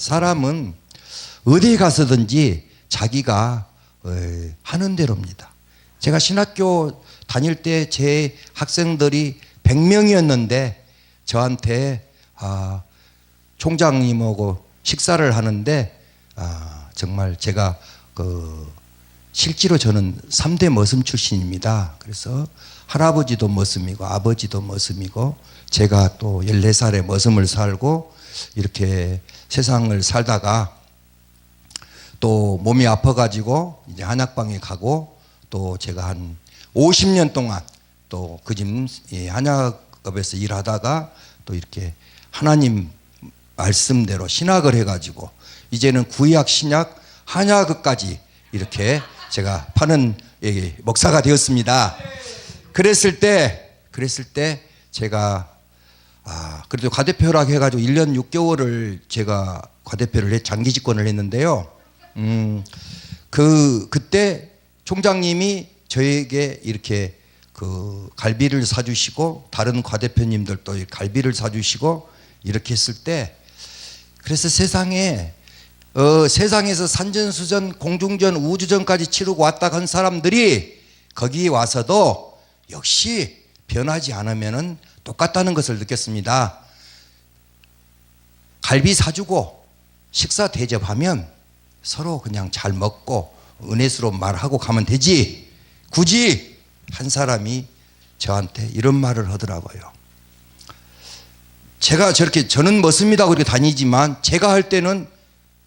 사람은 어디에 가서든지 자기가 하는 대로입니다. 제가 신학교 다닐 때 제 학생들이 100명이었는데 저한테 총장님하고 식사를 하는데 정말 제가 실제로 저는 3대 머슴 출신입니다. 그래서 할아버지도 머슴이고 아버지도 머슴이고 제가 또 14살에 머슴을 살고 이렇게 세상을 살다가 또 몸이 아파가지고 이제 한약방에 가고 또 제가 한 50년 동안 또 그 집 한약업에서 일하다가 또 이렇게 하나님 말씀대로 신학을 해가지고 이제는 구약, 신약, 한약까지 이렇게 제가 파는 목사가 되었습니다. 그랬을 때 제가 그래도 과대표라고 해가지고 1년 6개월을 제가 과대표를 장기 집권을 했는데요. 그때 총장님이 저에게 이렇게 갈비를 사주시고 다른 과대표님들도 갈비를 사주시고 이렇게 했을 때 그래서 세상에서 산전수전 공중전 우주전까지 치르고 왔다 간 사람들이 거기 와서도 역시 변하지 않으면 똑같다는 것을 느꼈습니다. 갈비 사주고 식사 대접하면 서로 그냥 잘 먹고 은혜스러운 말하고 가면 되지 굳이 한 사람이 저한테 이런 말을 하더라고요. 제가 저는 머슴이라고 이렇게 다니지만 제가 할 때는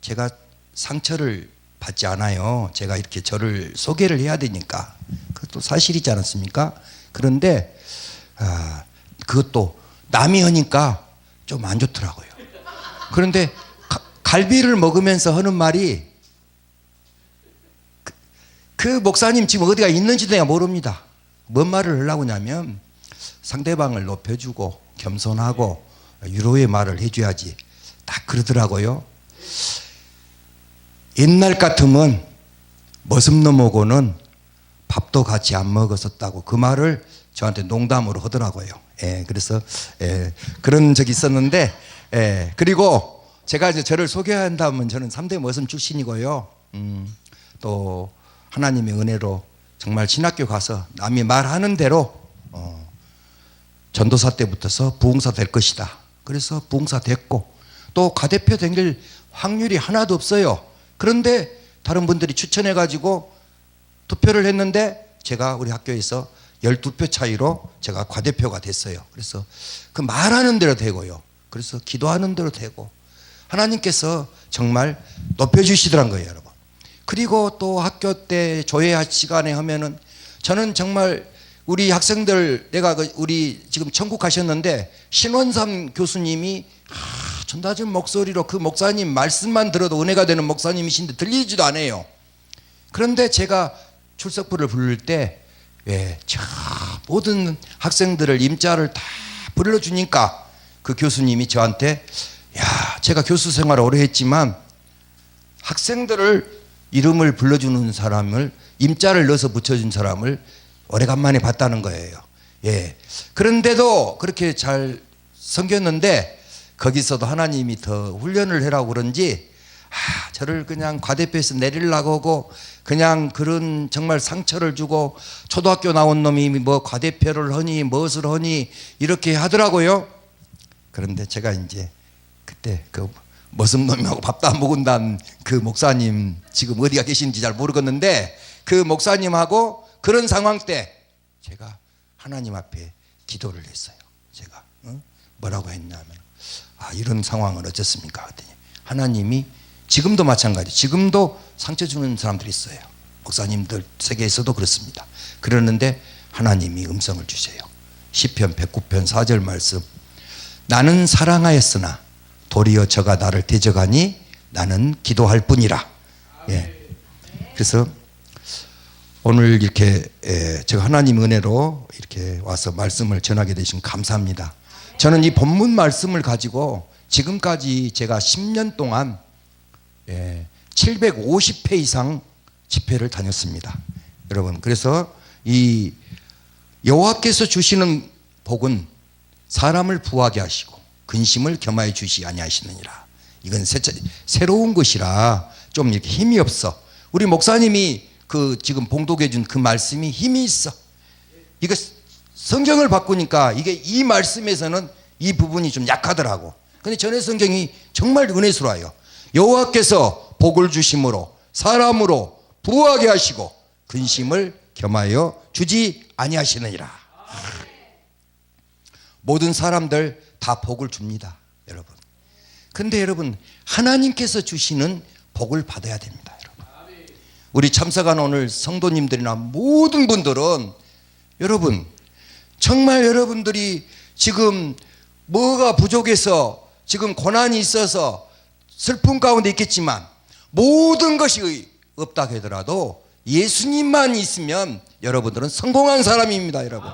제가 상처를 받지 않아요. 제가 이렇게 저를 소개를 해야 되니까. 그것도 사실이지 않았습니까? 그런데 그것도 남이 하니까 좀 안 좋더라고요. 그런데 갈비를 먹으면서 하는 말이 그 목사님 지금 어디가 있는지도 내가 모릅니다. 뭔 말을 하려고 하냐면 상대방을 높여주고 겸손하고 위로의 말을 해줘야지 딱 그러더라고요. 옛날 같으면 머슴놈하고는 밥도 같이 안 먹었었다고 그 말을 저한테 농담으로 하더라고요. 그래서 그런 적이 있었는데 그리고 제가 이제 저를 소개한다면 저는 3대 머슴 출신이고요. 또 하나님의 은혜로 정말 신학교 가서 남이 말하는 대로 전도사 때부터서 부흥사 될 것이다. 그래서 부흥사 됐고 또 과대표 될 확률이 하나도 없어요. 그런데 다른 분들이 추천해가지고 투표를 했는데 제가 우리 학교에서 12표 차이로 제가 과대표가 됐어요. 그래서 그 말하는 대로 되고요. 그래서 기도하는 대로 되고 하나님께서 정말 높여주시더란 거예요, 여러분. 그리고 또 학교 때 조회 시간에 하면은 저는 정말 우리 학생들 우리 지금 천국 가셨는데 신원삼 교수님이 전다진 목소리로 그 목사님 말씀만 들어도 은혜가 되는 목사님이신데 들리지도 않아요. 그런데 제가 출석부를 부를 때 모든 학생들을 임자를 다 불러주니까 그 교수님이 저한테 제가 교수 생활을 오래 했지만 학생들을 이름을 불러주는 사람을 임자를 넣어서 붙여준 사람을 오래간만에 봤다는 거예요. 그런데도 그렇게 잘 섬겼는데 거기서도 하나님이 더 훈련을 해라고 그런지 저를 그냥 과대표에서 내리려고 하고 그냥 그런 정말 상처를 주고 초등학교 나온 놈이 뭐 과대표를 하니 무엇을 하니 이렇게 하더라고요. 그런데 제가 이제 그때 그 머슴놈하고 밥도 안 먹은다는 그 목사님 지금 어디가 계신지 잘 모르겠는데 그 목사님하고 그런 상황 때 제가 하나님 앞에 기도를 했어요. 제가 뭐라고 했냐면 이런 상황은 어쩌습니까? 그랬더니 하나님이 지금도 마찬가지 지금도 상처 주는 사람들이 있어요. 목사님들 세계에서도 그렇습니다. 그러는데 하나님이 음성을 주세요. 시편 109편 4절 말씀 나는 사랑하였으나 도리어 저가 나를 대적하니 나는 기도할 뿐이라. 그래서 오늘 이렇게 제가 하나님 은혜로 이렇게 와서 말씀을 전하게 되신 감사합니다. 저는 이 본문 말씀을 가지고 지금까지 제가 10년 동안 750회 이상 집회를 다녔습니다. 여러분, 그래서 이 여호와께서 주시는 복은 사람을 부하게 하시고 근심을 겸하여 주시 아니하시느니라. 이건 새로운 것이라 좀 이렇게 힘이 없어. 우리 목사님이 그 지금 봉독해 준 그 말씀이 힘이 있어. 이거 성경을 바꾸니까 이게 이 말씀에서는 이 부분이 좀 약하더라고. 근데 전에 성경이 정말 은혜스러워요. 여호와께서 복을 주심으로 사람으로 부하게 하시고 근심을 겸하여 주지 아니하시느니라. 모든 사람들 다 복을 줍니다, 여러분. 근데 여러분, 하나님께서 주시는 복을 받아야 됩니다, 여러분. 우리 참석한 오늘 성도님들이나 모든 분들은 여러분, 정말 여러분들이 지금 뭐가 부족해서 지금 고난이 있어서 슬픔 가운데 있겠지만 모든 것이 없다 하더라도 예수님만 있으면 여러분들은 성공한 사람입니다, 여러분.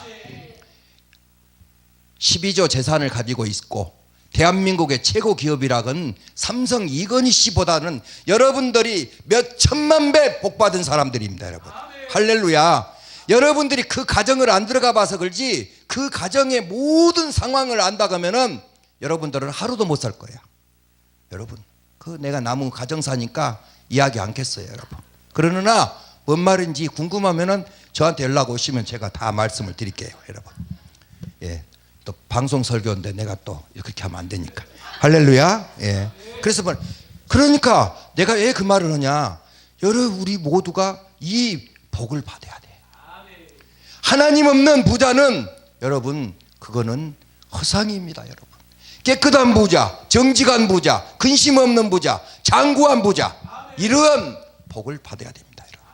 12조 재산을 가지고 있고 대한민국의 최고 기업이라건 삼성 이건희 씨보다는 여러분들이 몇 천만 배 복받은 사람들입니다, 여러분. 할렐루야. 여러분들이 그 가정을 안 들어가 봐서 그렇지 그 가정의 모든 상황을 안다 그러면은 여러분들은 하루도 못 살 거야. 여러분, 그 내가 남은 가정 사니까 이야기 않겠어요, 여러분. 그러나 뭔 말인지 궁금하면은 저한테 연락 오시면 제가 다 말씀을 드릴게요, 여러분. 예. 또 방송 설교인데 내가 또 이렇게 하면 안 되니까. 할렐루야. 예. 그래서 그러니까 내가 왜 그 말을 하냐? 우리 모두가 이 복을 받아야 돼. 하나님 없는 부자는 여러분 그거는 허상입니다, 여러분. 깨끗한 부자, 정직한 부자, 근심 없는 부자, 장구한 부자, 이런 복을 받아야 됩니다, 여러분.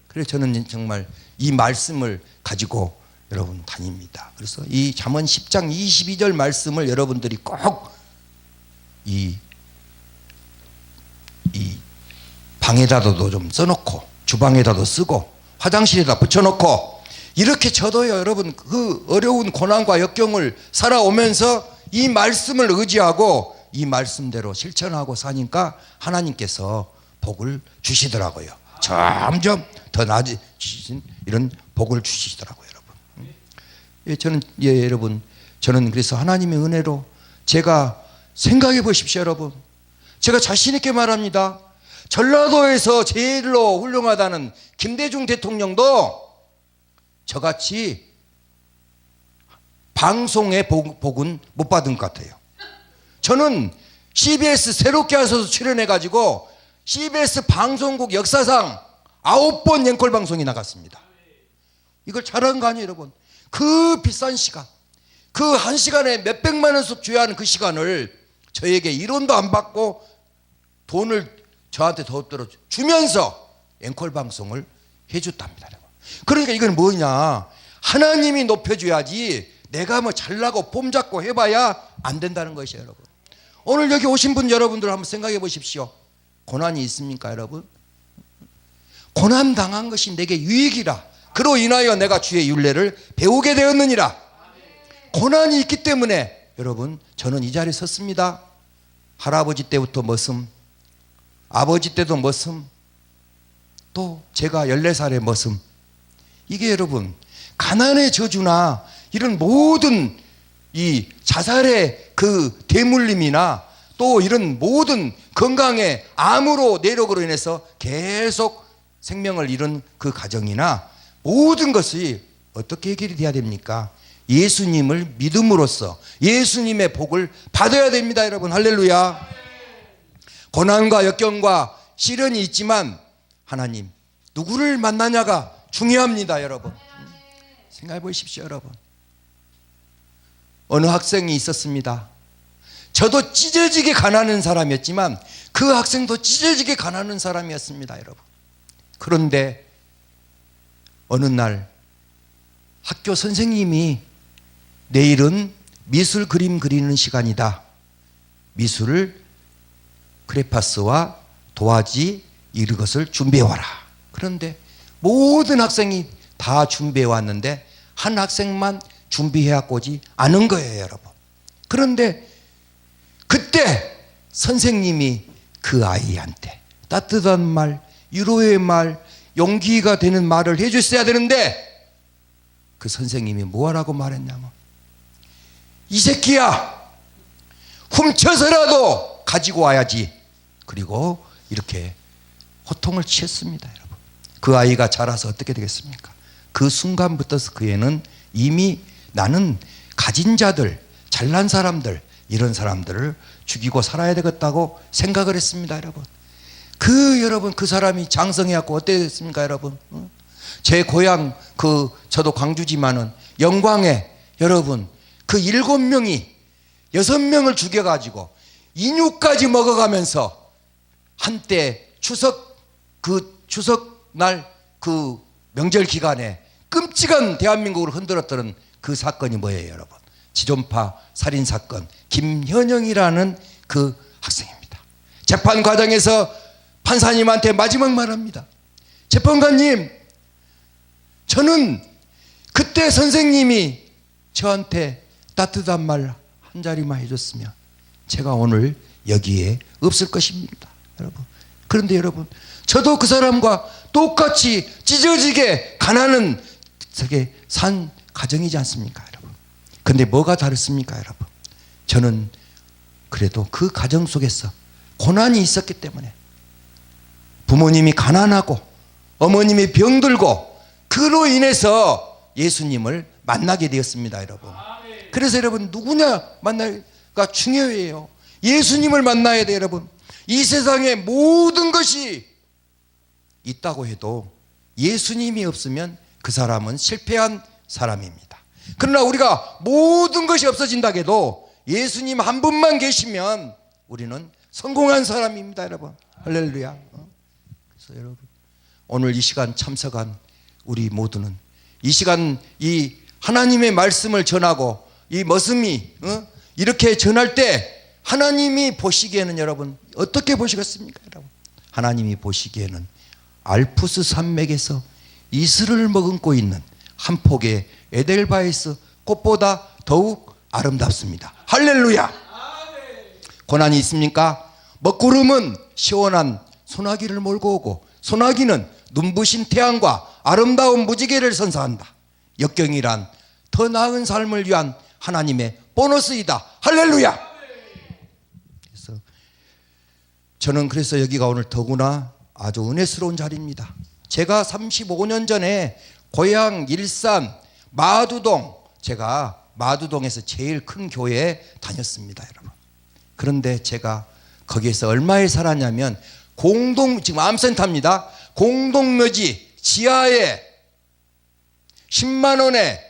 그래서 저는 정말 이 말씀을 가지고 여러분 다닙니다. 그래서 이 잠언 10장 22절 말씀을 여러분들이 꼭 이 방에다도 좀 써놓고 주방에다도 쓰고 화장실에다 붙여놓고 이렇게 저도요, 여러분 그 어려운 고난과 역경을 살아오면서 이 말씀을 의지하고 이 말씀대로 실천하고 사니까 하나님께서 복을 주시더라고요. 점점 더 나아지신 이런 복을 주시더라고요, 여러분. 예, 저는 여러분 저는 그래서 하나님의 은혜로 제가 생각해 보십시오, 여러분. 제가 자신 있게 말합니다. 전라도에서 제일로 훌륭하다는 김대중 대통령도 저같이 방송의 복은 못 받은 것 같아요. 저는 CBS 새롭게 하셔서 출연해가지고 CBS 방송국 역사상 9번 앵콜 방송이 나갔습니다. 이걸 잘한 거 아니에요, 여러분. 그 비싼 시간, 그 한 시간에 몇백만 원씩 줘야 하는 그 시간을 저에게 1원도 안 받고 돈을 저한테 더욱더러 주면서 앵콜 방송을 해줬답니다, 여러분. 그러니까 이건 뭐냐? 하나님이 높여줘야지 내가 뭐 잘나고 폼 잡고 해봐야 안 된다는 것이에요, 여러분. 오늘 여기 오신 분 여러분들 한번 생각해 보십시오. 고난이 있습니까, 여러분? 고난 당한 것이 내게 유익이라. 그로 인하여 내가 주의 율례를 배우게 되었느니라. 고난이 있기 때문에 여러분 저는 이 자리에 섰습니다. 할아버지 때부터 머슴, 아버지 때도 머슴, 또 제가 14살의 머슴. 이게 여러분 가난의 저주나 이런 모든 이 자살의 그 대물림이나 또 이런 모든 건강의 암으로 내력으로 인해서 계속 생명을 잃은 그 가정이나 모든 것이 어떻게 해결이 돼야 됩니까? 예수님을 믿음으로써 예수님의 복을 받아야 됩니다, 여러분. 할렐루야. 고난과 역경과 시련이 있지만 하나님 누구를 만나냐가 중요합니다, 여러분. 생각해 보십시오, 여러분. 어느 학생이 있었습니다. 저도 찢어지게 가난한 사람이었지만 그 학생도 찢어지게 가난한 사람이었습니다, 여러분. 그런데 어느 날 학교 선생님이 내일은 미술 그림 그리는 시간이다. 미술을 크레파스와 도화지 이런 것을 준비해 와라. 그런데 모든 학생이 다 준비해 왔는데 한 학생만 준비해 오지 않은 거예요, 여러분. 그런데 그때 선생님이 그 아이한테 따뜻한 말, 위로의 말, 용기가 되는 말을 해줬어야 되는데 그 선생님이 뭐라고 말했냐면 이 새끼야 훔쳐서라도 가지고 와야지. 그리고 이렇게 호통을 치었습니다, 여러분. 그 아이가 자라서 어떻게 되겠습니까? 그 순간부터 그 애는 이미 나는 가진 자들, 잘난 사람들, 이런 사람들을 죽이고 살아야 되겠다고 생각을 했습니다, 여러분. 여러분 그 사람이 장성해갖고 어떻게 됐습니까, 여러분? 제 고향 저도 광주지만은 영광에 여러분 그 7명이 6명을 죽여가지고 인육까지 먹어가면서 한때 추석날 그 명절 기간에 끔찍한 대한민국을 흔들었던 그 사건이 뭐예요, 여러분? 지존파 살인 사건, 김현영이라는 그 학생입니다. 재판 과정에서 판사님한테 마지막 말합니다. 재판관님, 저는 그때 선생님이 저한테 따뜻한 말 한 자리만 해줬으면 제가 오늘 여기에 없을 것입니다, 여러분. 그런데 여러분, 저도 그 사람과 똑같이 찢어지게 가난한 저게 산 가정이지 않습니까, 여러분? 근데 뭐가 다르습니까, 여러분? 저는 그래도 그 가정 속에서 고난이 있었기 때문에 부모님이 가난하고 어머님이 병들고 그로 인해서 예수님을 만나게 되었습니다, 여러분. 그래서 여러분 누구냐 만나기가 중요해요. 예수님을 만나야 돼요, 여러분. 이 세상에 모든 것이 있다고 해도 예수님이 없으면 그 사람은 실패한 사람입니다. 그러나 우리가 모든 것이 없어진다 해도 예수님 한 분만 계시면 우리는 성공한 사람입니다, 여러분. 할렐루야. 그래서 여러분 오늘 이 시간 참석한 우리 모두는 이 시간 이 하나님의 말씀을 전하고 이 머슴이 이렇게 전할 때 하나님이 보시기에는 여러분 어떻게 보시겠습니까, 여러분? 하나님이 보시기에는 알프스 산맥에서 이슬을 머금고 있는 한 폭의 에델바이스 꽃보다 더욱 아름답습니다. 할렐루야. 고난이 있습니까? 먹구름은 시원한 소나기를 몰고 오고 소나기는 눈부신 태양과 아름다운 무지개를 선사한다. 역경이란 더 나은 삶을 위한 하나님의 보너스이다. 할렐루야. 그래서 저는 그래서 여기가 오늘 더구나 아주 은혜스러운 자리입니다. 제가 35년 전에 고향 일산 마두동, 제가 마두동에서 제일 큰 교회에 다녔습니다, 여러분. 그런데 제가 거기에서 얼마에 살았냐면 지금 암센터입니다. 공동묘지 지하에 10만 원에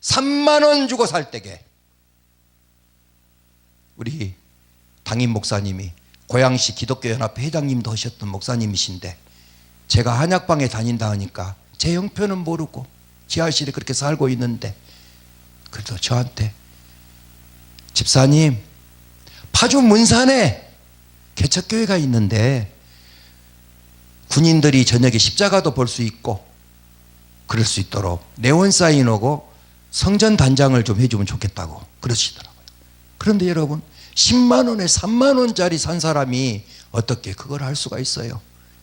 3만 원 주고 살 때게 우리 당임 목사님이 고양시 기독교연합회 회장님도 하셨던 목사님이신데 제가 한약방에 다닌다 하니까 제 형편은 모르고 지하실에 그렇게 살고 있는데 그래도 저한테 집사님 파주 문산에 개척교회가 있는데 군인들이 저녁에 십자가도 볼 수 있고 그럴 수 있도록 네온 사인하고 성전 단장을 좀 해주면 좋겠다고 그러시더라고요. 그런데 여러분 10만 원에 3만 원짜리 산 사람이 어떻게 그걸 할 수가 있어요?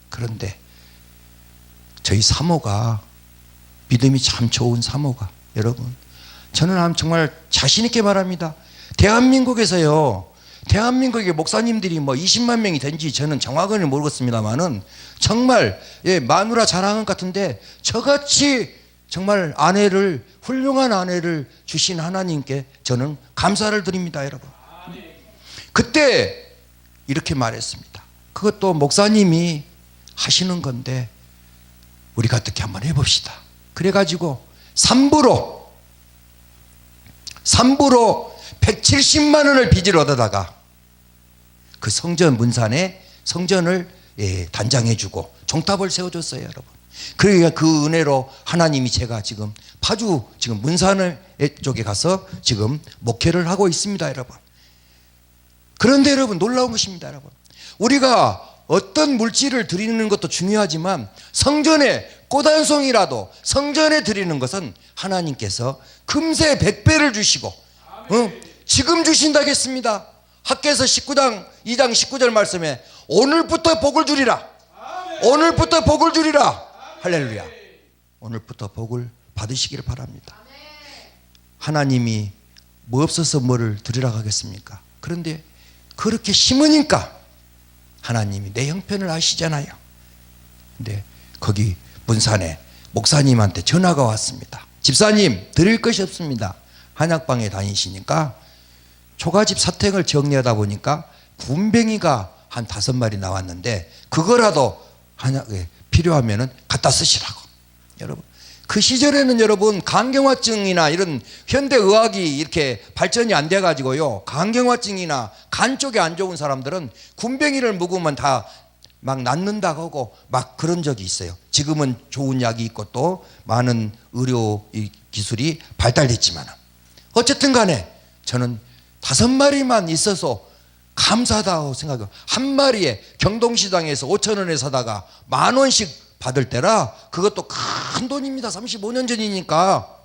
그런데 저희 사모가 믿음이 참 좋은 사모가 여러분 저는 정말 자신 있게 말합니다. 대한민국에서요 대한민국의 목사님들이 뭐 20만 명이 된지 저는 정확히는 모르겠습니다만은 정말 마누라 자랑한 것 같은데 저같이 정말 훌륭한 아내를 주신 하나님께 저는 감사를 드립니다, 여러분. 그때 이렇게 말했습니다. 그것도 목사님이 하시는 건데 우리가 어떻게 한번 해봅시다. 그래가지고 3부로 170만 원을 빚을 얻어다가 그 성전 문산에 성전을 단장해주고 종탑을 세워줬어요, 여러분. 그러니까 그 은혜로 하나님이 제가 지금 파주 지금 문산 쪽에 가서 지금 목회를 하고 있습니다, 여러분. 그런데 여러분 놀라운 것입니다, 여러분. 우리가 어떤 물질을 드리는 것도 중요하지만 성전에 꽃 한 송이라도 성전에 드리는 것은 하나님께서 금세 100배를 주시고 지금 주신다겠습니다. 학개서 19장 2장 19절 말씀에 오늘부터 복을 주리라. 오늘부터 복을 주리라. 할렐루야. 오늘부터 복을 받으시기를 바랍니다. 하나님이 뭐 없어서 뭐를 드리라고 하겠습니까? 그런데 그렇게 심으니까 하나님이 내 형편을 아시잖아요. 근데 거기 문산에 목사님한테 전화가 왔습니다. 집사님, 드릴 것이 없습니다. 한약방에 다니시니까 초가집 사택을 정리하다 보니까 군뱅이가 한 5마리 나왔는데 그거라도 한약에 필요하면은 갖다 쓰시라고. 여러분, 그 시절에는 여러분 간경화증이나 이런 현대의학이 이렇게 발전이 안 돼 가지고요, 간경화증이나 간 쪽에 안 좋은 사람들은 군뱅이를 묵으면 다 막 낫는다고 하고 막 그런 적이 있어요. 지금은 좋은 약이 있고 또 많은 의료 기술이 발달됐지만 어쨌든 간에 저는 5마리만 있어서 감사하다고 생각해요. 한 마리에 경동시장에서 5,000원에 사다가 10,000원씩 받을 때라 그것도 큰 돈입니다. 35년 전이니까.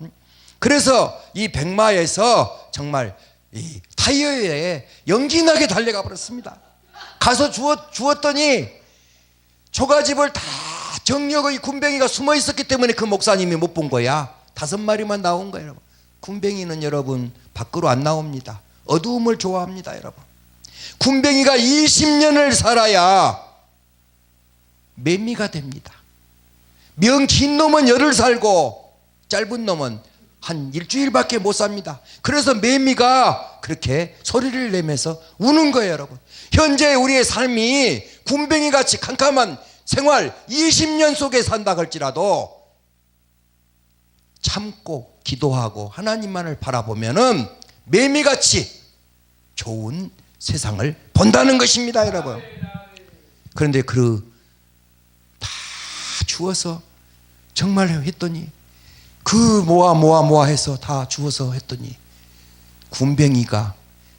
그래서 이 백마에서 정말 이 타이어에 연기 나게 달려가 버렸습니다. 가서 주었더니 초가집을 다 정리하고 이 군뱅이가 숨어 있었기 때문에 그 목사님이 못 본 거야. 5마리만 나온 거예요, 여러분. 군뱅이는 여러분 밖으로 안 나옵니다. 어두움을 좋아합니다, 여러분. 군뱅이가 20년을 살아야 매미가 됩니다. 명 긴 놈은 열흘 살고 짧은 놈은 한 일주일밖에 못 삽니다. 그래서 매미가 그렇게 소리를 내면서 우는 거예요, 여러분. 현재 우리의 삶이 군뱅이같이 캄캄한 생활 20년 속에 산다 할지라도 참고 기도하고 하나님만을 바라보면은 매미같이 좋은 세상을 본다는 것입니다, 여러분. 그런데 다 주워서 정말 했더니 모아 해서 다 주워서 했더니 군뱅이가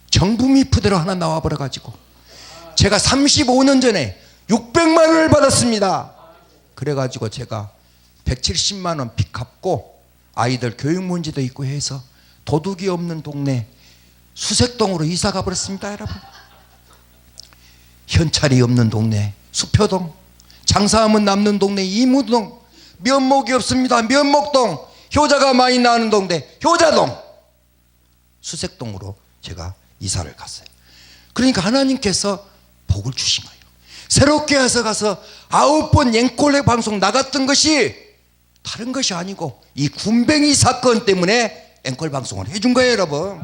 정부미 푸대로 하나 나와 버려 가지고 제가 35년 전에 600만 원을 받았습니다. 그래 가지고 제가 170만 원 빚 갚고 아이들 교육 문제도 있고 해서 도둑이 없는 동네 수색동으로 이사 가 버렸습니다, 여러분. 현찰이 없는 동네 수표동, 장사하면 남는 동네 이무동, 면목이 없습니다, 면목동, 효자가 많이 나는 동네 효자동, 수색동으로 제가 이사를 갔어요. 그러니까 하나님께서 복을 주신 거예요. 새롭게 해서 가서 9번 앵콜레 방송 나갔던 것이 다른 것이 아니고 이 군뱅이 사건 때문에 앵콜 방송을 해준 거예요, 여러분.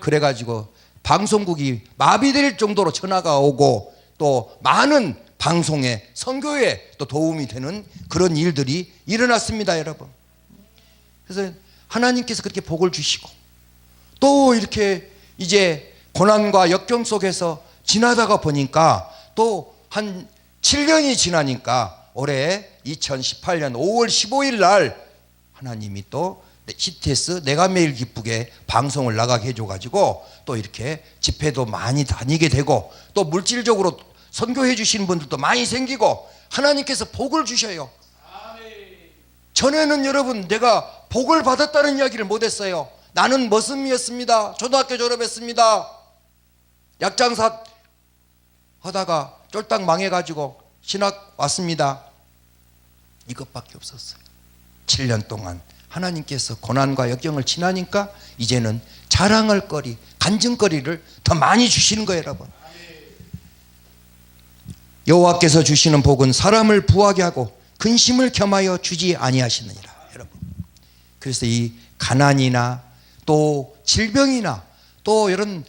그래가지고 방송국이 마비될 정도로 전화가 오고 또 많은 방송에 선교에 또 도움이 되는 그런 일들이 일어났습니다, 여러분. 그래서 하나님께서 그렇게 복을 주시고 또 이렇게 이제 고난과 역경 속에서 지나다가 보니까 또 한 7년이 지나니까 올해 2018년 5월 15일 날 하나님이 또 CTS 내가 매일 기쁘게 방송을 나가게 해줘가지고 또 이렇게 집회도 많이 다니게 되고 또 물질적으로 선교해 주시는 분들도 많이 생기고 하나님께서 복을 주셔요. 전에는 여러분 내가 복을 받았다는 이야기를 못했어요. 나는 머슴이었습니다. 초등학교 졸업했습니다. 약장사 하다가 쫄딱 망해가지고 신학 왔습니다. 이것밖에 없었어요. 7년 동안 하나님께서 고난과 역경을 지나니까 이제는 자랑할 거리, 간증거리를 더 많이 주시는 거예요, 여러분. 여호와께서 주시는 복은 사람을 부하게 하고 근심을 겸하여 주지 아니하시느니라, 여러분. 그래서 이 가난이나 또 질병이나 또 이런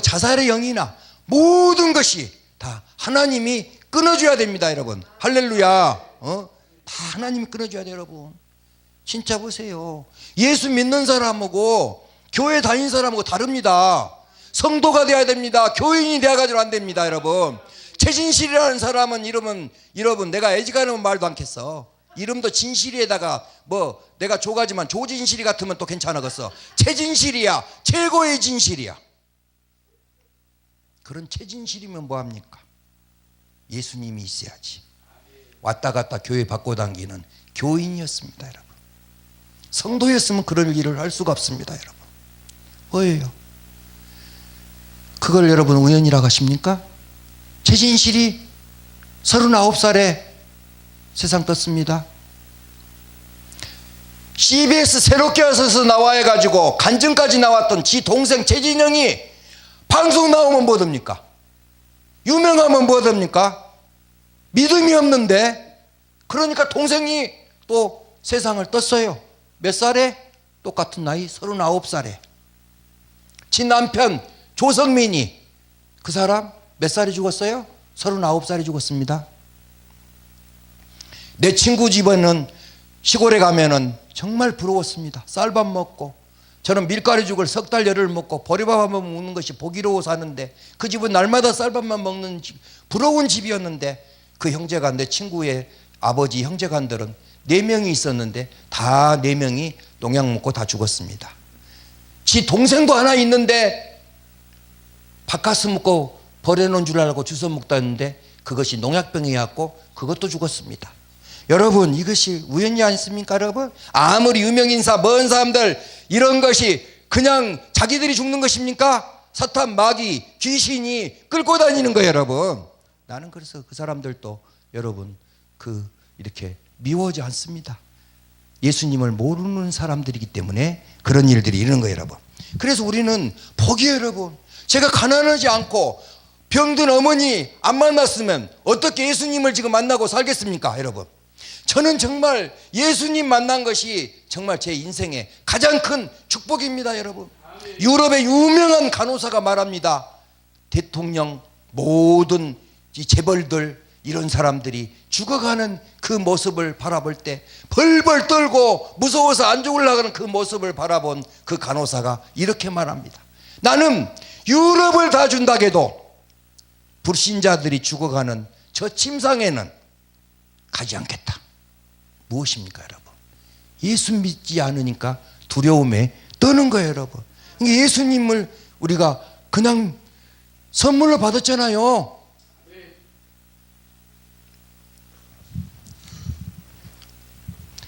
자살의 영이나 모든 것이 다 하나님이 끊어줘야 됩니다, 여러분. 할렐루야. 다 하나님이 끊어줘야 돼요, 여러분. 진짜 보세요. 예수 믿는 사람하고 교회 다닌 사람하고 다릅니다. 성도가 돼야 됩니다. 교인이 돼가지고 안 됩니다, 여러분. 최진실이라는 사람은 여러분 내가 애지간하면 말도 않겠어. 이름도 진실이에다가 내가 조가지만 조진실이 같으면 또 괜찮아겠어. 최진실이야. 최고의 진실이야. 그런 최진실이면 뭐합니까? 예수님이 있어야지. 왔다 갔다 교회 바꿔 당기는 교인이었습니다, 여러분. 성도였으면 그럴 일을 할 수가 없습니다, 여러분. 뭐예요? 그걸 여러분 우연이라고 하십니까? 최진실이 39살에 세상 떴습니다. CBS 새롭게 와서 나와 해가지고 간증까지 나왔던 지 동생 최진영이 방송 나오면 뭐 됩니까? 유명하면 뭐 됩니까? 믿음이 없는데. 그러니까 동생이 또 세상을 떴어요. 몇 살에? 똑같은 나이 39살에. 지 남편 조성민이, 그 사람 몇 살에 죽었어요? 39살에 죽었습니다. 내 친구 집에는 시골에 가면은 정말 부러웠습니다. 쌀밥 먹고, 저는 밀가루죽을 석 달 열흘 먹고 보리밥 한번 먹는 것이 보기로워 사는데, 그 집은 날마다 쌀밥만 먹는 집, 부러운 집이었는데, 그 형제간, 내 친구의 아버지 형제간들은 4명이 있었는데 다 4명이 농약 먹고 다 죽었습니다. 지 동생도 하나 있는데 바카스 먹고 버려놓은 줄 알고 주워 먹다 했는데 그것이 농약병이었고 그것도 죽었습니다. 여러분, 이것이 우연이 아니십니까 여러분? 아무리 유명인사 먼 사람들 이런 것이 그냥 자기들이 죽는 것입니까? 사탄, 마귀, 귀신이 끌고 다니는 거예요 여러분. 나는 그래서 그 사람들도 여러분 이렇게 미워하지 않습니다. 예수님을 모르는 사람들이기 때문에 그런 일들이 이러는 거예요 여러분. 그래서 우리는 복이에요 여러분. 제가 가난하지 않고 병든 어머니 안 만났으면 어떻게 예수님을 지금 만나고 살겠습니까 여러분? 저는 정말 예수님 만난 것이 정말 제 인생의 가장 큰 축복입니다 여러분. 유럽의 유명한 간호사가 말합니다. 대통령, 모든 이 재벌들, 이런 사람들이 죽어가는 그 모습을 바라볼 때 벌벌 떨고 무서워서 안 죽으려고 그 모습을 바라본 그 간호사가 이렇게 말합니다. 나는 유럽을 다 준다고 해도 불신자들이 죽어가는 저 침상에는 가지 않겠다. 무엇입니까 여러분? 예수 믿지 않으니까 두려움에 떠는 거예요 여러분. 예수님을 우리가 그냥 선물로 받았잖아요.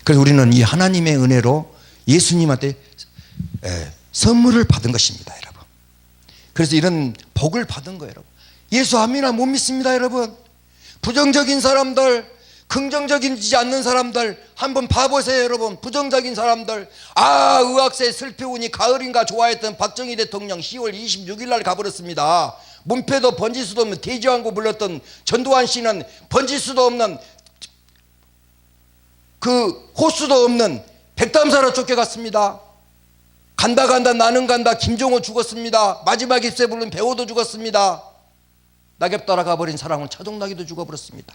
그래서 우리는 이 하나님의 은혜로 예수님한테 선물을 받은 것입니다 여러분. 그래서 이런 복을 받은 거예요 여러분. 예수 아미나 못 믿습니다 여러분. 부정적인 사람들, 긍정적이지 않는 사람들 한번 봐보세요 여러분. 부정적인 사람들, 의학세 슬피우니 가을인가 좋아했던 박정희 대통령 10월 26일 날 가버렸습니다. 문패도 번질 수도 없는 대지왕고 불렀던 전두환 씨는 번질 수도 없는 그 호수도 없는 백담사로 쫓겨갔습니다. 간다 나는 간다 김종호 죽었습니다. 마지막 입새 부른 배우도 죽었습니다. 낙엽 따라가 버린 사랑은 차동나기도 죽어버렸습니다.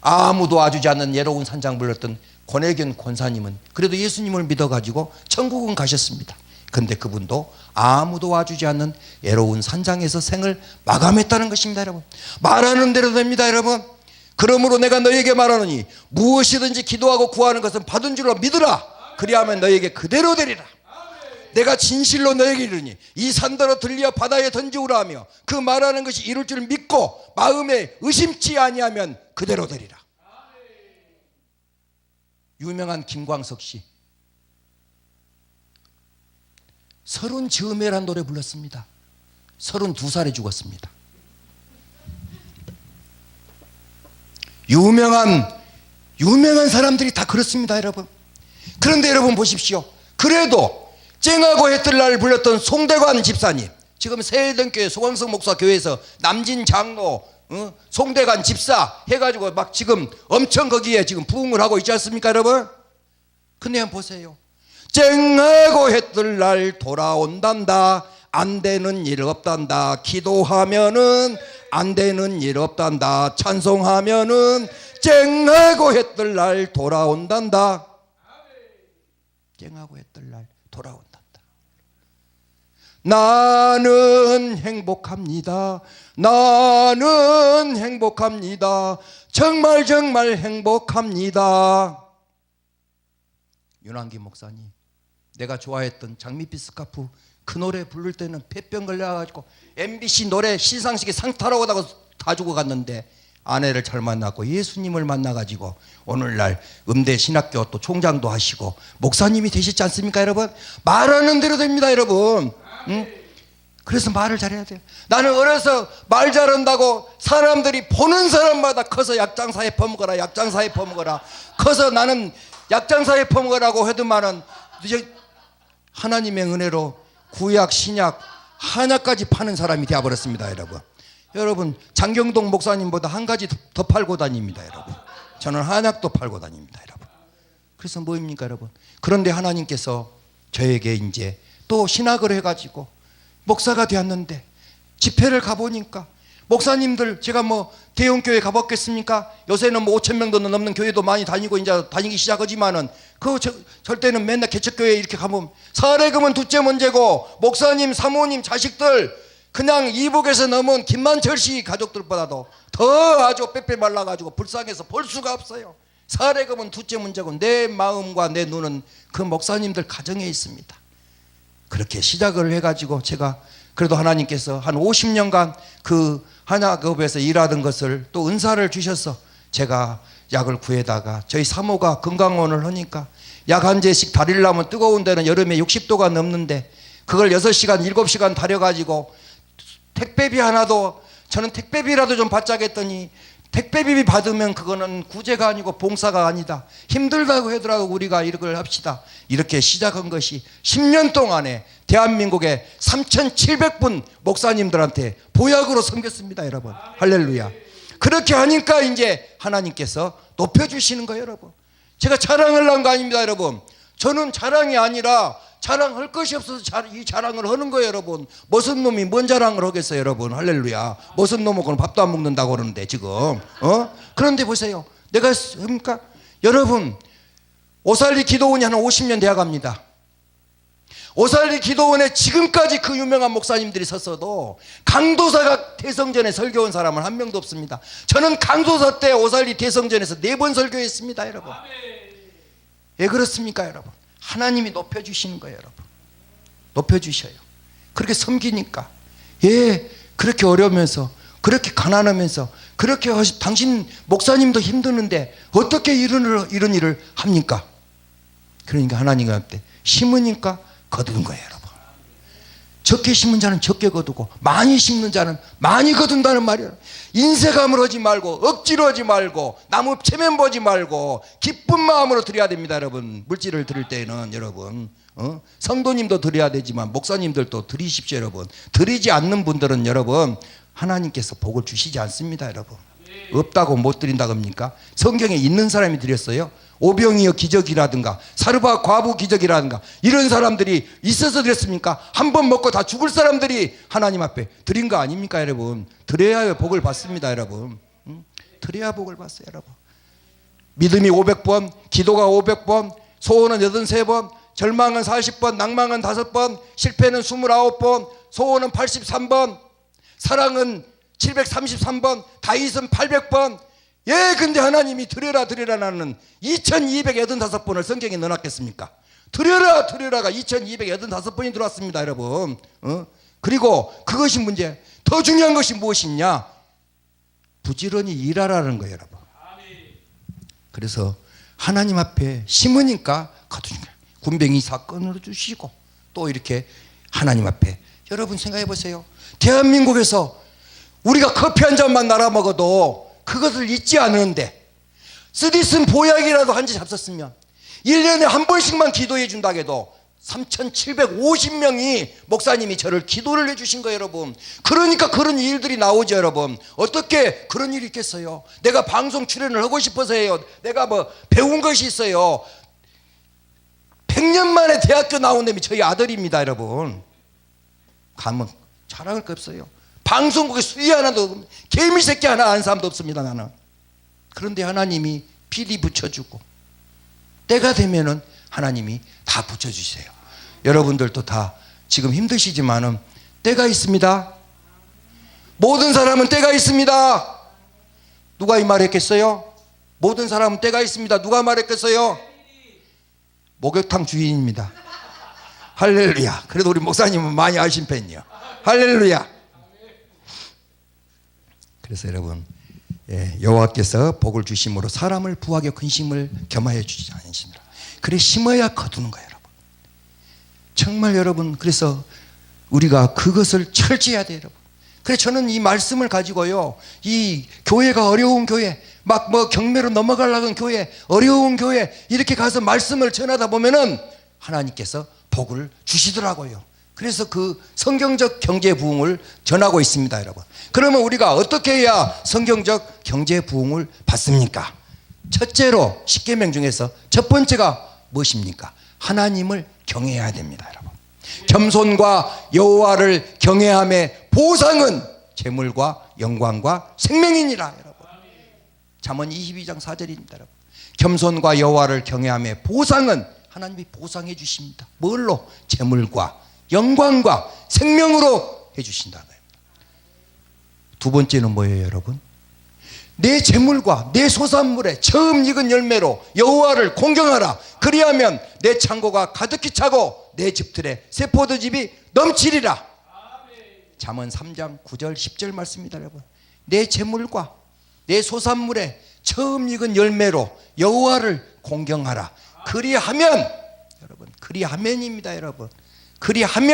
아무도 와주지 않는 예로운 산장 불렀던 권혜견 권사님은 그래도 예수님을 믿어가지고 천국은 가셨습니다. 그런데 그분도 아무도 와주지 않는 예로운 산장에서 생을 마감했다는 것입니다 여러분. 말하는 대로 됩니다 여러분. 그러므로 내가 너에게 말하노니 무엇이든지 기도하고 구하는 것은 받은 줄로 믿으라. 그리하면 너에게 그대로 되리라. 내가 진실로 너에게 이르니 이 산더러 들려 바다에 던지우라 하며 그 말하는 것이 이룰 줄 믿고 마음에 의심치 아니하면 그대로 되리라. 유명한 김광석 씨, 서른 즈음에란 노래 불렀습니다. 32살에 죽었습니다. 유명한 사람들이 다 그렇습니다 여러분. 그런데 여러분 보십시오. 그래도 쨍하고 해뜰날 불렀던 송대관 집사님, 지금 새해등교회 소광성 목사 교회에서 남진 장로, 송대관 집사 해가지고 막 지금 엄청 거기에 지금 부흥을 하고 있지 않습니까 여러분? 근데 한번 보세요. 쨍하고 해뜰날 돌아온단다. 안 되는 일 없단다. 기도하면은 안 되는 일 없단다. 찬송하면은 쨍하고 해뜰날 돌아온단다. 쨍하고 해뜰날 돌아온단다. 나는 행복합니다. 나는 행복합니다. 정말 행복합니다. 윤한기 목사님, 내가 좋아했던 장밋빛 스카프 그 노래 부를 때는 폐병 걸려가지고 MBC 노래 시상식에 상 타러 오다가 다 죽어갔는데 아내를 잘 만났고 예수님을 만나가지고 오늘날 음대 신학교 또 총장도 하시고 목사님이 되셨지 않습니까 여러분? 말하는 대로 됩니다 여러분. 그래서 말을 잘해야 돼요. 나는 어려서 말 잘한다고 사람들이 보는 사람마다 커서 약장사에 퍼먹어라 약장사에 퍼먹어라 커서 나는 약장사에 퍼먹으라고 하더만은 이제 하나님의 은혜로 구약 신약 한약까지 파는 사람이 되어버렸습니다 여러분. 여러분 장경동 목사님보다 한 가지 더 팔고 다닙니다 여러분. 저는 한약도 팔고 다닙니다 여러분. 그래서 뭐입니까 여러분? 그런데 하나님께서 저에게 이제 또 신학을 해가지고 목사가 되었는데 집회를 가보니까 목사님들, 제가 뭐 대형교회 가봤겠습니까? 요새는 뭐 5,000명도 넘는 교회도 많이 다니고 이제 다니기 시작하지만은 절대는 맨날 개척교회 이렇게 가면 사례금은 둘째 문제고 목사님, 사모님, 자식들 그냥 이북에서 넘은 김만철 씨 가족들보다도 더 아주 빼빼 말라가지고 불쌍해서 볼 수가 없어요. 사례금은 둘째 문제고 내 마음과 내 눈은 그 목사님들 가정에 있습니다. 그렇게 시작을 해가지고 제가 그래도 하나님께서 한 50년간 그 한약업에서 일하던 것을 또 은사를 주셔서 제가 약을 구해다가 저희 사모가 건강원을 하니까 약 한 제씩 다리려면 뜨거운 데는 여름에 60도가 넘는데 그걸 6시간 7시간 다려가지고 택배비 하나도 저는 택배비라도 좀 받자 했더니 택배비 받으면 그거는 구제가 아니고 봉사가 아니다. 힘들다고 하더라고. 우리가 이걸 합시다. 이렇게 시작한 것이 10년 동안에 대한민국의 3,700분 목사님들한테 보약으로 섬겼습니다 여러분. 할렐루야. 그렇게 하니까 이제 하나님께서 높여주시는 거예요 여러분. 제가 자랑을 한 거 아닙니다 여러분. 저는 자랑이 아니라 자랑할 것이 없어서 이 자랑을 하는 거예요 여러분. 무슨 놈이 뭔 자랑을 하겠어요 여러분. 할렐루야. 무슨 놈하고는 밥도 안 먹는다고 그러는데 지금 그런데 보세요. 내가 그러니까 여러분 오살리 기도원이 한 50년 되어 갑니다. 오살리 기도원에 지금까지 그 유명한 목사님들이 섰어도 강도사가 대성전에 설교한 사람은 한 명도 없습니다. 저는 강도사 때 오살리 대성전에서 4번 설교했습니다 여러분. 왜 그렇습니까 여러분? 하나님이 높여주시는 거예요 여러분. 높여주셔요. 그렇게 섬기니까 그렇게 어려우면서 그렇게 가난하면서 그렇게 당신 목사님도 힘드는데 어떻게 이런 일을 합니까? 그러니까 하나님한테 심으니까 거두는 거예요 여러분. 적게 심은 자는 적게 거두고 많이 심는 자는 많이 거둔다는 말이에요. 인색함을 하지 말고 억지로 하지 말고 나무 체면 보지 말고 기쁜 마음으로 드려야 됩니다 여러분. 물질을 드릴 때는 여러분 성도님도 드려야 되지만 목사님들도 드리십시오 여러분. 드리지 않는 분들은 여러분 하나님께서 복을 주시지 않습니다 여러분. 없다고 못 드린다고 합니까? 성경에 있는 사람이 드렸어요. 오병이어 기적이라든가 사르바 과부 기적이라든가 이런 사람들이 있어서 드렸습니까? 한 번 먹고 다 죽을 사람들이 하나님 앞에 드린 거 아닙니까 여러분? 드려야 복을 받습니다 여러분. 드려야 복을 받어요 여러분. 믿음이 500번, 기도가 500번, 소원은 83번, 절망은 40번, 낭망은 5번, 실패는 29번, 소원은 83번, 사랑은 733번, 다윗은 800번. 근데 하나님이 드려라 나는 2285번을 성경에 넣어놨겠습니까? 드려라가 2285번이 들어왔습니다 여러분. 그리고 그것이 문제. 더 중요한 것이 무엇이냐? 부지런히 일하라는 거예요 여러분. 그래서 하나님 앞에 심으니까 거두는 거예요. 군뱅이 사건으로 주시고 또 이렇게 하나님 앞에 여러분 생각해 보세요. 대한민국에서 우리가 커피 한 잔만 날아 먹어도 그것을 잊지 않는데 쓰디쓴 보약이라도 한 지 잡섰으면 1년에 한 번씩만 기도해 준다고 해도 3,750명이 목사님이 저를 기도를 해주신 거예요 여러분. 그러니까 그런 일들이 나오죠 여러분. 어떻게 그런 일이 있겠어요? 내가 방송 출연을 하고 싶어서 해요. 내가 뭐 배운 것이 있어요. 100년 만에 대학교 나온 놈이 저희 아들입니다 여러분. 가면 자랑할 거 없어요. 방송국에 수위 하나도 개미 새끼 하나 아는 사람도 없습니다 나는. 그런데 하나님이 비리 붙여주고 때가 되면은 하나님이 다 붙여주세요. 여러분들도 다 지금 힘드시지만은 때가 있습니다. 모든 사람은 때가 있습니다. 누가 이 말 했겠어요? 모든 사람은 때가 있습니다. 누가 말했겠어요? 목욕탕 주인입니다. 할렐루야. 그래도 우리 목사님은 많이 아신 편이요. 할렐루야. 그래서 여러분 여호와께서 복을 주심으로 사람을 부하게 근심을 겸하여 주지 않으십니다. 그래 심어야 거두는 거예요 여러분. 정말 여러분 그래서 우리가 그것을 철저해야 돼요 여러분. 그래 저는 이 말씀을 가지고요 이 교회가 어려운 교회 막 뭐 경매로 넘어가려는 교회 어려운 교회 이렇게 가서 말씀을 전하다 보면은 하나님께서 복을 주시더라고요. 그래서 그 성경적 경제 부흥을 전하고 있습니다, 여러분. 그러면 우리가 어떻게 해야 성경적 경제 부흥을 받습니까? 첫째로 십계명 중에서 첫 번째가 무엇입니까? 하나님을 경외해야 됩니다, 여러분. 겸손과 여호와를 경외함의 보상은 재물과 영광과 생명이니라, 여러분. 잠언 22장 4절입니다, 여러분. 겸손과 여호와를 경외함의 보상은 하나님이 보상해 주십니다. 뭘로? 재물과 영광과 생명으로 해 주신다는 거예요. 두 번째는 뭐예요, 여러분? 내 재물과 내 소산물에 처음 익은 열매로 여호와를 공경하라. 그리하면 내 창고가 가득히 차고 내 집들에 새 포도즙이 넘치리라. 잠언 3장 9절 10절 말씀입니다, 여러분. 내 재물과 내 소산물에 처음 익은 열매로 여호와를 공경하라. 그리하면, 여러분, 그리하면입니다, 여러분. 그리 안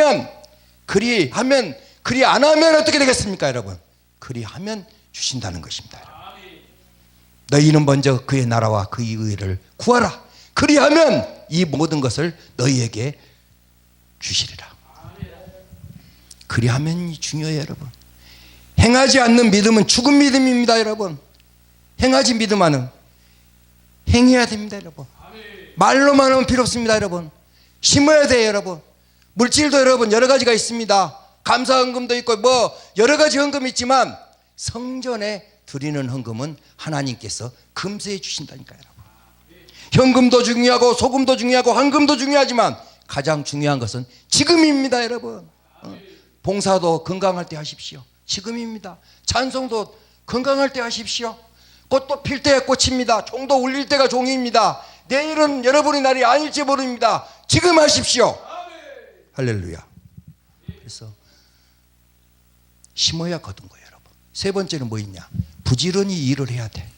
하면 어떻게 되겠습니까, 여러분? 그리하면 주신다는 것입니다, 여러분. 너희는 먼저 그의 나라와 그의 의를 구하라. 그리하면 이 모든 것을 너희에게 주시리라. 그리하면이 중요해요, 여러분. 행하지 않는 믿음은 죽은 믿음입니다, 여러분. 행하지 믿음하는 행해야 됩니다, 여러분. 말로만 하면 필요 없습니다, 여러분. 심어야 돼요, 여러분. 물질도 여러분 여러 가지가 있습니다. 감사헌금도 있고 뭐 여러 가지 헌금이 있지만 성전에 드리는 헌금은 하나님께서 금세해 주신다니까요, 여러분. 현금도 중요하고 소금도 중요하고 헌금도 중요하지만 가장 중요한 것은 지금입니다, 여러분. 봉사도 건강할 때 하십시오. 지금입니다. 찬송도 건강할 때 하십시오. 꽃도 필 때에 꽃입니다. 종도 울릴 때가 종입니다. 내일은 여러분의 날이 아닐지 모릅니다. 지금 하십시오. 할렐루야. 그래서 심어야 거둔 거예요, 여러분. 세 번째는 뭐 있냐? 부지런히 일을 해야 돼.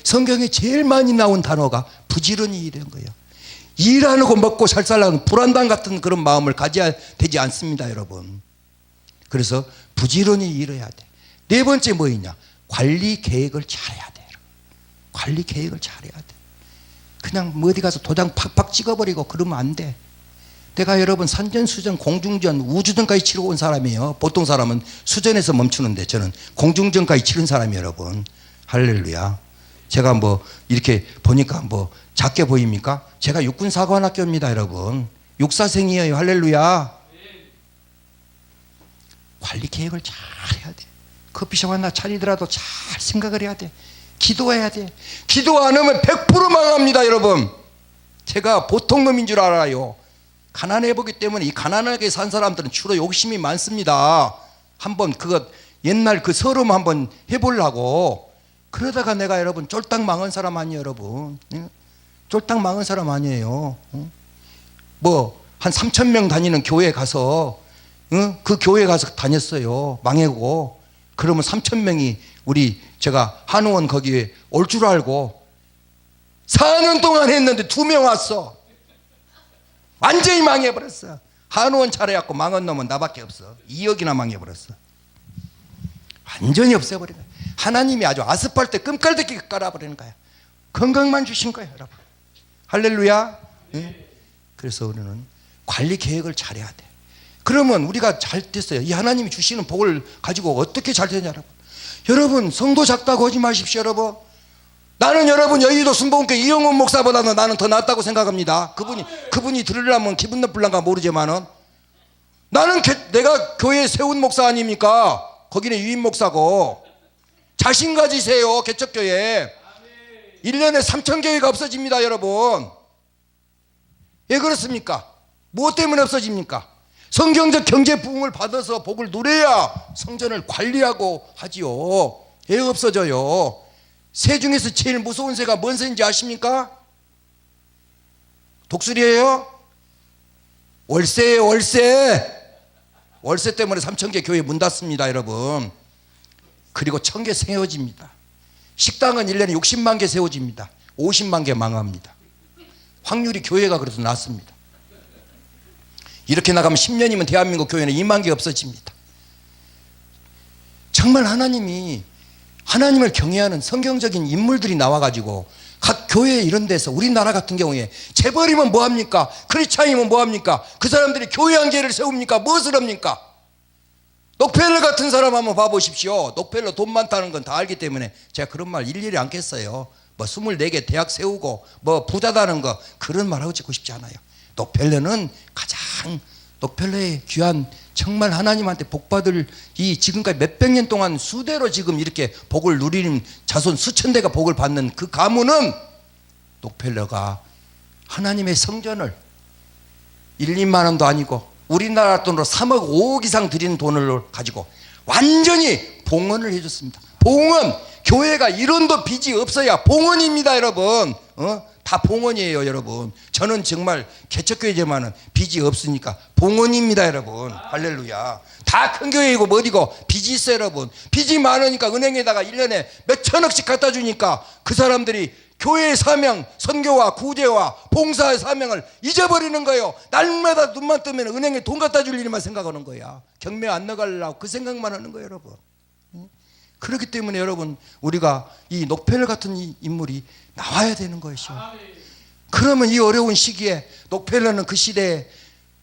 성경에 제일 많이 나온 단어가 부지런히 일하는 거예요. 일 안 하고 먹고 살 살라는 불안당 같은 그런 마음을 가져야 되지 않습니다, 여러분. 그래서 부지런히 일해야 돼. 네 번째 뭐 있냐? 관리 계획을 잘해야 돼, 여러분. 관리 계획을 잘해야 돼. 그냥 뭐 어디 가서 도장 팍팍 찍어버리고 그러면 안 돼. 내가 여러분 산전수전 공중전 우주전까지 치러 온 사람이에요. 보통 사람은 수전에서 멈추는데 저는 공중전까지 치른 사람이에요, 여러분. 할렐루야. 제가 뭐 이렇게 보니까 뭐 작게 보입니까? 제가 육군사관학교입니다, 여러분. 육사생이에요. 할렐루야. 관리 계획을 잘 해야 돼. 커피숍 하나 차리더라도 잘 생각을 해야 돼. 기도해야 돼. 기도 안 하면 100% 망합니다, 여러분. 제가 보통 놈인 줄 알아요. 가난해 보기 때문에 이 가난하게 산 사람들은 주로 욕심이 많습니다. 한번 그거 옛날 그 서름 한번 해보려고 그러다가 내가 여러분 쫄딱 망한 사람 아니에요, 여러분. 쫄딱 망한 사람 아니에요. 뭐 한 3,000명 다니는 교회 가서 그 교회 가서 다녔어요. 망하고. 그러면 3,000명이 우리 제가 한의원 거기에 올 줄 알고 4년 동안 했는데 2명 왔어. 완전히 망해버렸어. 한의원 차려갖고 망한 놈은 나밖에 없어. 2억이나 망해버렸어. 완전히 없애버린 거야. 하나님이 아주 아스팔트 끔깔대기 깔아버리는 거야. 건강만 주신 거야, 여러분. 할렐루야. 네? 그래서 우리는 관리 계획을 잘해야 돼. 그러면 우리가 잘 됐어요. 이 하나님이 주시는 복을 가지고 어떻게 잘 되냐, 여러분. 여러분 성도 작다고 하지 마십시오, 여러분. 나는 여러분 여의도 순복음교회 이영훈 목사보다는 나는 더 낫다고 생각합니다. 그분이 들으려면 기분 나쁠란가 모르지만은 나는 내가 교회에 세운 목사 아닙니까? 거기는 유임 목사고. 자신 가지세요. 개척교회 1년에 3,000교회가 없어집니다, 여러분. 왜 그렇습니까? 무엇 때문에 없어집니까? 성경적 경제 부흥을 받아서 복을 누려야 성전을 관리하고 하지요. 왜 없어져요? 새 중에서 제일 무서운 새가 뭔 새인지 아십니까? 독수리예요? 월세예요, 월세. 월세 때문에 3,000개 교회 문 닫습니다, 여러분. 그리고 1,000개 세워집니다. 식당은 1년에 60만 개 세워집니다. 50만 개 망합니다. 확률이 교회가 그래서 낮습니다. 이렇게 나가면 10년이면 대한민국 교회는 2만 개 없어집니다. 정말 하나님을 경외하는 성경적인 인물들이 나와가지고 각 교회 이런 데서 우리나라 같은 경우에 재벌이면 뭐합니까? 크리스찬이면 뭐합니까? 그 사람들이 교회 한계를 세웁니까? 무엇을 합니까? 록펠러 같은 사람 한번 봐보십시오. 록펠러 돈 많다는 건 다 알기 때문에 제가 그런 말 일일이 않겠어요. 뭐 24개 대학 세우고 뭐 부자다는 거 그런 말 하고 싶고 싶지 않아요. 록펠러는 가장 록펠러의 귀한 정말 하나님한테 복받을 이 지금까지 몇백 년 동안 수대로 지금 이렇게 복을 누리는 자손 수천 대가 복을 받는 그 가문은 록펠러가 하나님의 성전을 1, 2만 원도 아니고 우리나라 돈으로 3억 5억 이상 드리는 돈을 가지고 완전히 봉헌을 해줬습니다. 봉헌, 교회가 1원도 빚이 없어야 봉헌입니다, 여러분. 다 봉헌이에요, 여러분. 저는 정말 개척교회지만은 빚이 없으니까 봉헌입니다, 여러분. 할렐루야. 다 큰 교회이고 어디고 빚이 있어요, 여러분. 빚이 많으니까 은행에다가 1년에 몇 천억씩 갖다 주니까 그 사람들이 교회의 사명, 선교와 구제와 봉사의 사명을 잊어버리는 거예요. 날마다 눈만 뜨면 은행에 돈 갖다 줄 일만 생각하는 거야. 경매 안 나가려고 그 생각만 하는 거예요, 여러분. 그렇기 때문에 여러분, 우리가 이 록펠러 같은 이 인물이 나와야 되는 것이죠. 그러면 이 어려운 시기에 록펠러는 그 시대에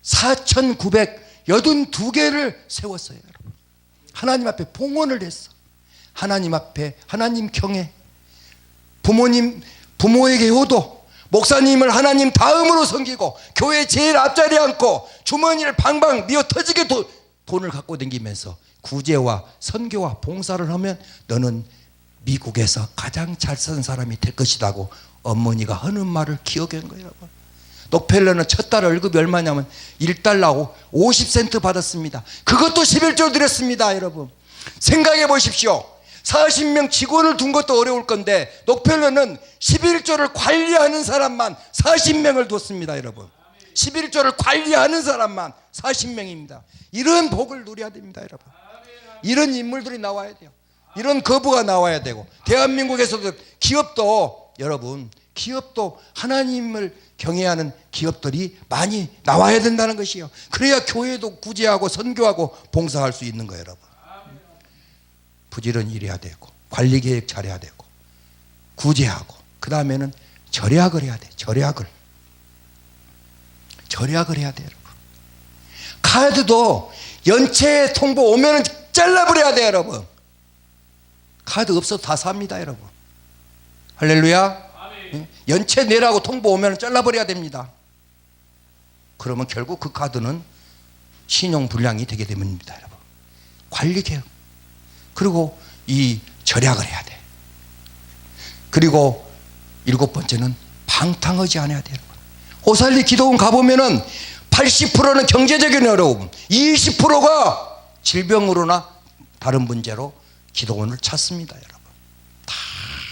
4,982개를 세웠어요, 여러분. 하나님 앞에 봉헌을 했어. 하나님 앞에 하나님 경외, 부모에게 효도, 목사님을 하나님 다음으로 섬기고 교회 제일 앞자리에 앉고 주머니를 방방 미어 터지게 돈을 갖고 다니면서 구제와 선교와 봉사를 하면 너는 미국에서 가장 잘 사는 사람이 될 것이라고 어머니가 하는 말을 기억한 거예요, 여러분. 록펠러는 첫 달 월급이 얼마냐면 1달러 50센트 받았습니다. 그것도 11조 드렸습니다, 여러분. 생각해 보십시오. 40명 직원을 둔 것도 어려울 건데 록펠러는 11조를 관리하는 사람만 40명을 뒀습니다, 여러분. 11조를 관리하는 사람만 40명입니다. 이런 복을 누려야 됩니다, 여러분. 이런 인물들이 나와야 돼요. 이런 거부가 나와야 되고, 대한민국에서도 기업도, 여러분, 기업도 하나님을 경외하는 기업들이 많이 나와야 된다는 것이요. 그래야 교회도 구제하고 선교하고 봉사할 수 있는 거예요, 여러분. 부지런히 일해야 되고, 관리 계획 잘해야 되고, 구제하고, 그 다음에는 절약을 해야 돼. 절약을 해야 돼, 여러분. 카드도 연체 통보 오면은 잘라버려야 돼, 여러분. 카드 없어도 다 삽니다, 여러분. 할렐루야. 연체 내라고 통보 오면 잘라버려야 됩니다. 그러면 결국 그 카드는 신용불량이 되게 됩니다, 여러분. 관리 계획. 그리고 이 절약을 해야 돼. 그리고 7번째는 방탕하지 않아야 돼요, 여러분. 호살리 기도원 가보면은 80%는 경제적인 어려움, 20%가 질병으로나 다른 문제로 기도원을 찾습니다, 여러분. 다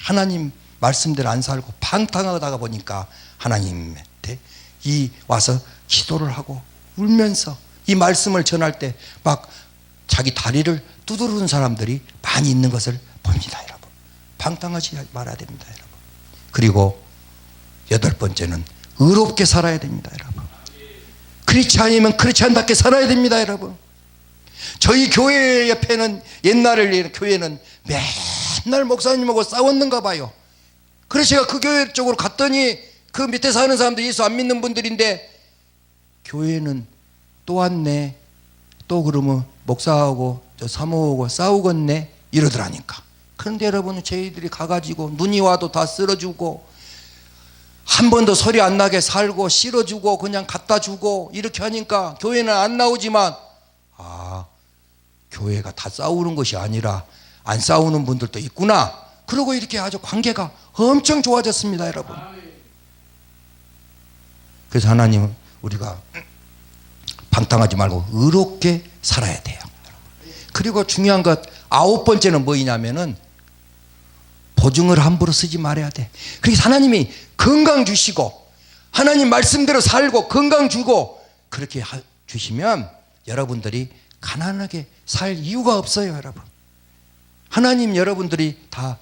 하나님 말씀대로 안 살고 방탕하다가 보니까 하나님한테 와서 기도를 하고 울면서 이 말씀을 전할 때 막 자기 다리를 두드리는 사람들이 많이 있는 것을 봅니다, 여러분. 방탕하지 말아야 됩니다, 여러분. 그리고 8번째는 의롭게 살아야 됩니다, 여러분. 크리스찬이면 크리스찬답게 살아야 됩니다, 여러분. 저희 교회 옆에는 옛날에 교회는 맨날 목사님하고 싸웠는가 봐요. 그래서 제가 그 교회 쪽으로 갔더니 그 밑에 사는 사람들 예수 안 믿는 분들인데 교회는 또 왔네, 또 그러면 목사하고 저 사모하고 싸우겠네 이러더라니까. 그런데 여러분, 저희들이 가가지고 눈이 와도 다 쓸어주고 한 번도 소리 안 나게 살고 실어주고 그냥 갖다 주고 이렇게 하니까 교회는 안 나오지만 교회가 다 싸우는 것이 아니라 안 싸우는 분들도 있구나. 그리고 이렇게 아주 관계가 엄청 좋아졌습니다, 여러분. 그래서 하나님은 우리가 방탕하지 말고 의롭게 살아야 돼요. 그리고 중요한 것 9번째는 뭐냐면은 보증을 함부로 쓰지 말아야 돼. 그래서 하나님이 건강 주시고 하나님 말씀대로 살고 건강 주고 그렇게 주시면 여러분들이 가난하게 살 이유가 없어요, 여러분. 하나님 여러분들이 다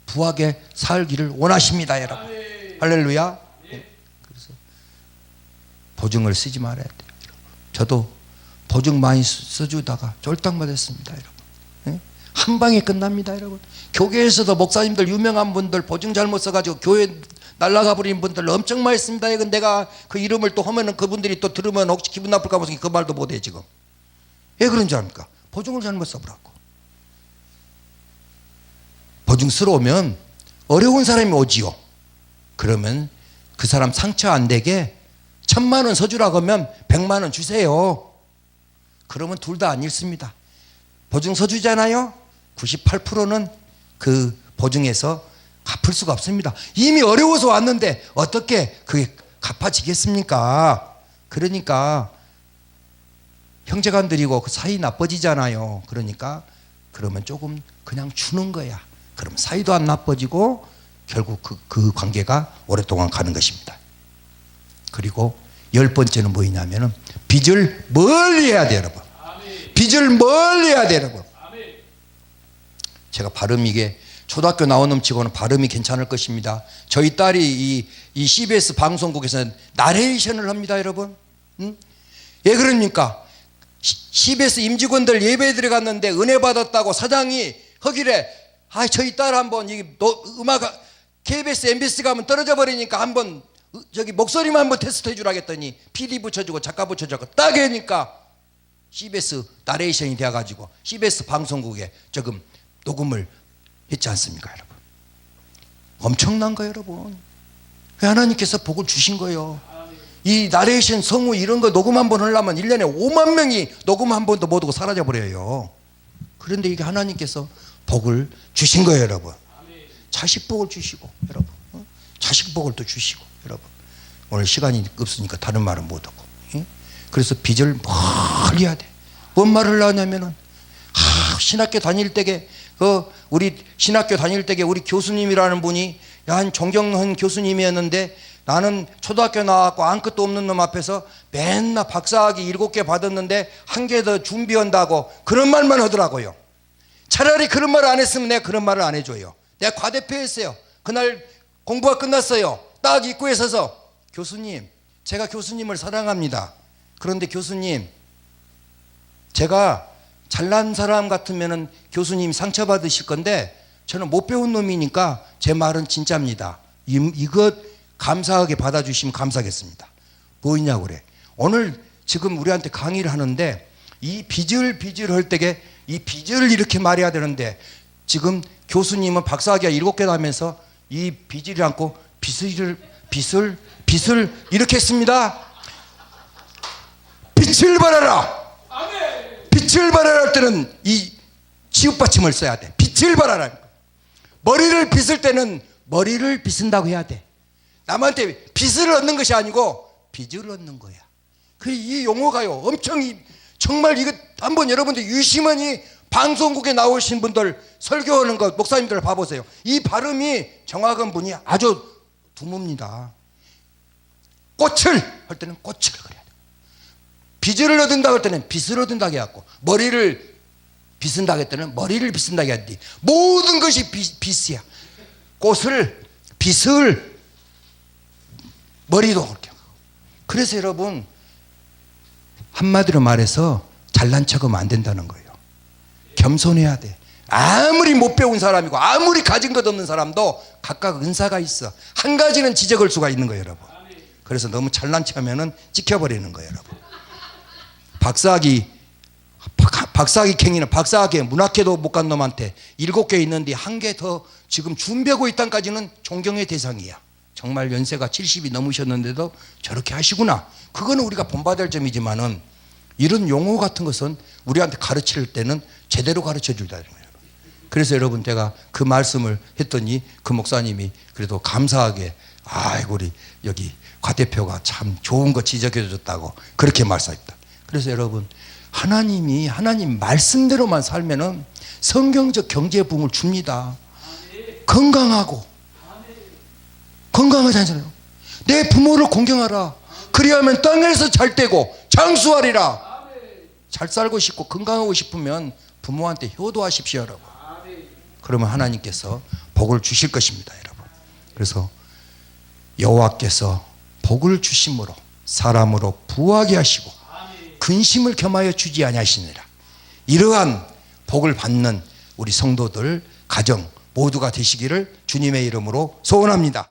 부하게 살기를 원하십니다, 여러분. 할렐루야. 그래서 보증을 쓰지 말아야 돼요, 여러분. 저도 보증 많이 써주다가 쫄딱 맞았습니다, 여러분. 한 방에 끝납니다, 여러분. 교회에서도 목사님들 유명한 분들 보증 잘못 써가지고 교회 날라가 버린 분들 엄청 많이 있습니다. 이건 내가 그 이름을 또 하면은 그분들이 또 들으면 혹시 기분 나쁠까 봐서 그 말도 못해 지금. 왜 그런 줄 압니까? 보증을 잘못 써버렸고. 보증스러우면 어려운 사람이 오지요. 그러면 그 사람 상처 안 되게 1,000만 원 서주라고 하면 100만 원 주세요. 그러면 둘 다 안 잃습니다. 보증 서주잖아요. 98%는 그 보증에서 갚을 수가 없습니다. 이미 어려워서 왔는데 어떻게 그게 갚아지겠습니까? 그러니까 형제간들이고 그 사이 나빠지잖아요. 그러니까 그러면 조금 그냥 주는 거야. 그럼 사이도 안 나빠지고 결국 그 관계가 오랫동안 가는 것입니다. 그리고 10번째는 뭐냐면은 빚을 멀리 해야 돼요, 여러분. 빚을 멀리 해야 돼요, 여러분. 제가 발음이 이게 초등학교 나온 놈 치고는 발음이 괜찮을 것입니다. 저희 딸이 이 CBS 방송국에서는 나레이션을 합니다, 여러분. 응? 왜 그럽니까? CBS 임직원들 예배 들어갔는데 은혜 받았다고 사장이 허길에 저희 딸 한번 음악 KBS, MBC 가면 떨어져 버리니까 한번 저기 목소리만 한번 테스트 해주라겠더니 PD 붙여주고 작가 붙여주고 딱 하니까 CBS 나레이션이 되어가지고 CBS 방송국에 조금 녹음을 했지 않습니까, 여러분? 엄청난 거예요, 여러분. 하나님께서 복을 주신 거예요. 이 나레이션 성우 이런 거 녹음 한 번 하려면 1년에 5만 명이 녹음 한 번도 못 하고 사라져 버려요. 그런데 이게 하나님께서 복을 주신 거예요, 여러분. 자식 복을 주시고, 여러분. 자식 복을 또 주시고, 여러분. 오늘 시간이 없으니까 다른 말은 못하고. 그래서 빚을 멀리 해야 돼. 뭔 말을 하냐면은 신학교 다닐 때에 우리 신학교 다닐 때에 우리 교수님이라는 분이 한 존경한 교수님이었는데 나는 초등학교 나왔고 아무것도 없는 놈 앞에서 맨날 박사학위 7개 받았는데 한 개 더 준비한다고 그런 말만 하더라고요. 차라리 그런 말 안 했으면 내가 그런 말을 안 해줘요. 내가 과대표했어요. 그날 공부가 끝났어요. 딱 입구에 서서 교수님, 제가 교수님을 사랑합니다. 그런데 교수님, 제가 잘난 사람 같으면은 교수님이 상처받으실 건데 저는 못 배운 놈이니까 제 말은 진짜입니다. 이것 감사하게 받아주시면 감사하겠습니다. 뭐냐고 그래. 오늘 지금 우리한테 강의를 하는데 이 빚을 할 때에 이 빚을 이렇게 말해야 되는데 지금 교수님은 박사학위가 7개 나면서 이 빚을 안고 빚을 이렇게 했습니다. 빛을 발하라. 빛을 발하라 할 때는 이 지읒받침을 써야 돼. 빛을 발하라. 머리를 빗을 때는 머리를 빗은다고 해야 돼. 남한테 빚을 얻는 것이 아니고 빚을 얻는 거야. 이 용어가요 엄청 정말 이거 한번 여러분들 유심히 방송국에 나오신 분들 설교하는 거 목사님들 봐보세요. 이 발음이 정확한 분이 아주 드뭅니다. 꽃을 할 때는 꽃을 그려야 돼. 빚을 얻는다고 할 때는 빚을 얻는다고 해갖고 머리를 빗은다고 할 때는 머리를 빗은다고 해야 돼. 모든 것이 빚이야. 꽃을 빚을 머리도 그렇게 하고. 그래서 여러분 한마디로 말해서 잘난 척하면 안 된다는 거예요. 겸손해야 돼. 아무리 못 배운 사람이고 아무리 가진 것 없는 사람도 각각 은사가 있어. 한 가지는 지적할 수가 있는 거예요, 여러분. 그래서 너무 잘난 척하면은 찍혀버리는 거예요, 여러분. 박사학위 캥이는 박사학위 문학회도 못 간 놈한테 7개 있는데 한 개 더 지금 준비하고 있단까지는 존경의 대상이야. 정말 연세가 70이 넘으셨는데도 저렇게 하시구나. 그거는 우리가 본받을 점이지만은 이런 용어 같은 것은 우리한테 가르칠 때는 제대로 가르쳐 줄다는 거예요. 그래서 여러분 제가 그 말씀을 했더니 그 목사님이 그래도 감사하게 아이고 우리 여기 과대표가 참 좋은 거 지적해 줬다고 그렇게 말씀했다. 그래서 여러분 하나님 말씀대로만 살면은 성경적 경제 부흥을 줍니다. 건강하잖아요. 내 부모를 공경하라. 그리하면 땅에서 잘 되고 장수하리라. 잘 살고 싶고 건강하고 싶으면 부모한테 효도하십시오, 여러분. 그러면 하나님께서 복을 주실 것입니다, 여러분. 그래서 여호와께서 복을 주심으로 사람으로 부하게 하시고 근심을 겸하여 주지 아니하시니라. 이러한 복을 받는 우리 성도들 가정 모두가 되시기를 주님의 이름으로 소원합니다.